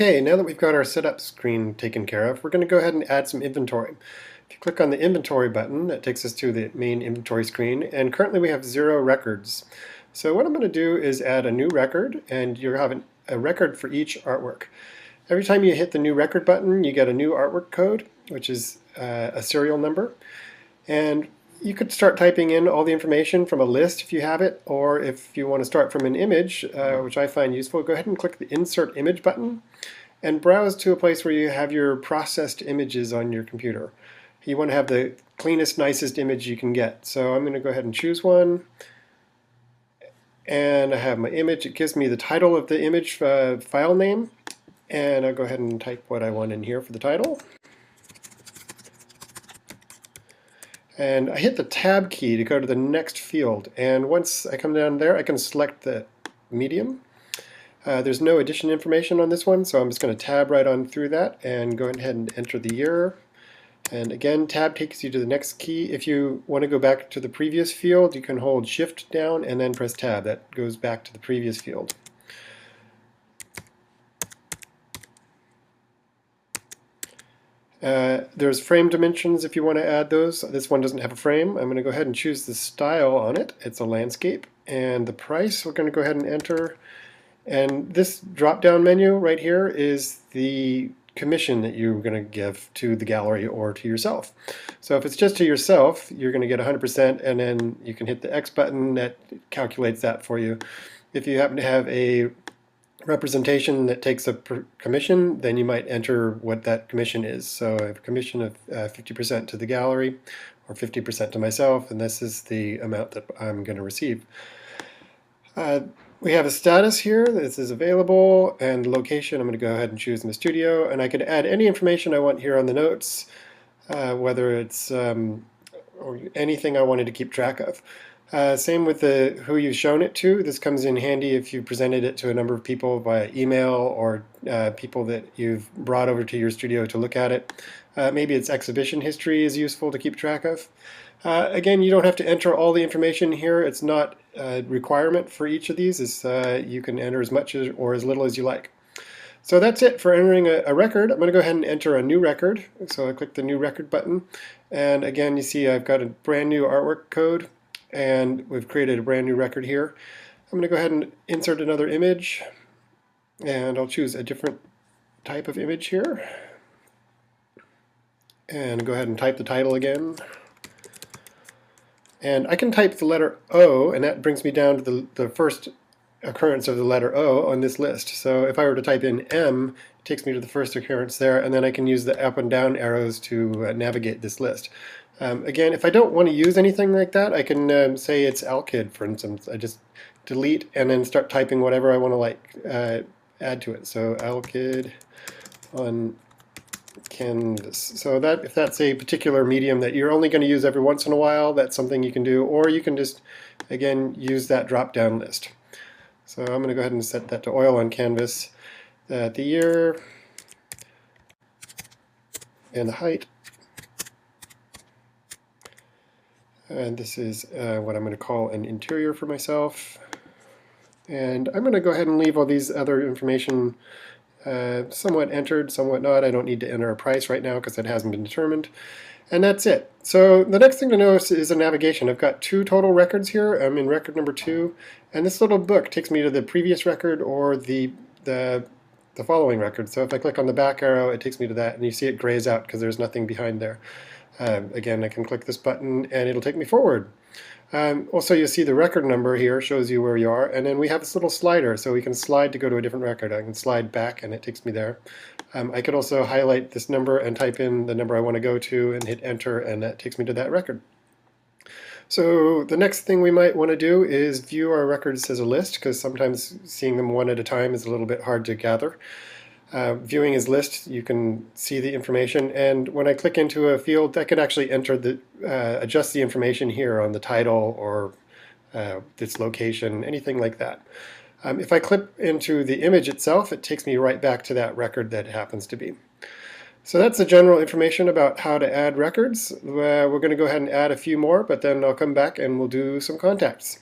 Okay, now that we've got our setup screen taken care of, we're going to go ahead and add some inventory. If you click on the inventory button, that takes us to the main inventory screen, and currently we have 0 records. So what I'm going to do is add a new record, and you're having a record for each artwork. Every time you hit the new record button, you get a new artwork code, which is a serial number. And you could start typing in all the information from a list if you have it, or if you want to start from an image, which I find useful, go ahead and click the Insert Image button and browse to a place where you have your processed images on your computer. You want to have the cleanest, nicest image you can get. So I'm going to go ahead and choose one. And I have my image. It gives me the title of the image file name. And I'll go ahead and type what I want in here for the title. And I hit the Tab key to go to the next field. And once I come down there, I can select the medium. There's no addition information on this one, so I'm just going to tab right on through that and go ahead and enter the year. And again, tab takes you to the next key. If you want to go back to the previous field, you can hold shift down and then press tab. That goes back to the previous field. There's frame dimensions if you want to add those. This one doesn't have a frame. I'm going to go ahead and choose the style on it. It's a landscape. And the price, we're going to go ahead and enter. And this drop-down menu right here is the commission that you're going to give to the gallery or to yourself. So if it's just to yourself, you're going to get 100%, and then you can hit the X button that calculates that for you. If you happen to have a representation that takes a commission, then you might enter what that commission is. So I have a commission of 50% to the gallery or 50% to myself, and this is the amount that I'm going to receive. We have a status here. This is available, and location. I'm going to go ahead and choose in the studio, and I could add any information I want here on the notes, whether it's or anything I wanted to keep track of. Same with who you've shown it to. This comes in handy if you presented it to a number of people via email or people that you've brought over to your studio to look at it. Maybe its exhibition history is useful to keep track of. Again, you don't have to enter all the information here. It's not a requirement for each of these. You can enter as much or as little as you like. So that's it for entering a record. I'm going to go ahead and enter a new record. So I click the new record button. And again, you see I've got a brand new artwork code. And we've created a brand new record here. I'm going to go ahead and insert another image. And I'll choose a different type of image here. And go ahead and type the title again. And I can type the letter O, and that brings me down to the first occurrence of the letter O on this list. So if I were to type in M, it takes me to the first occurrence there, and then I can use the up and down arrows to navigate this list. Again, if I don't want to use anything like that, I can say it's Alkyd, for instance. I just delete and then start typing whatever I want to add to it. So Alkyd on canvas. So that if that's a particular medium that you're only going to use every once in a while, that's something you can do, or you can just, again, use that drop-down list. So I'm going to go ahead and set that to oil on canvas, the year, and the height. And this is what I'm going to call an interior for myself. And I'm going to go ahead and leave all these other information somewhat entered, somewhat not. I don't need to enter a price right now because it hasn't been determined. And that's it. So the next thing to notice is the navigation. I've got 2 total records here. I'm in record number 2. And this little book takes me to the previous record or the following record. So if I click on the back arrow, it takes me to that. And you see it grays out because there's nothing behind there. Again, I can click this button and it'll take me forward. Also, you'll see the record number here shows you where you are, and then we have this little slider, so we can slide to go to a different record. I can slide back and it takes me there. I could also highlight this number and type in the number I want to go to and hit enter, and that takes me to that record. So the next thing we might want to do is view our records as a list, because sometimes seeing them one at a time is a little bit hard to gather. Viewing as list, you can see the information, and when I click into a field, I can actually enter adjust the information here on the title or its location, anything like that. If I click into the image itself, it takes me right back to that record that it happens to be. So that's the general information about how to add records. We're going to go ahead and add a few more, but then I'll come back and we'll do some contacts.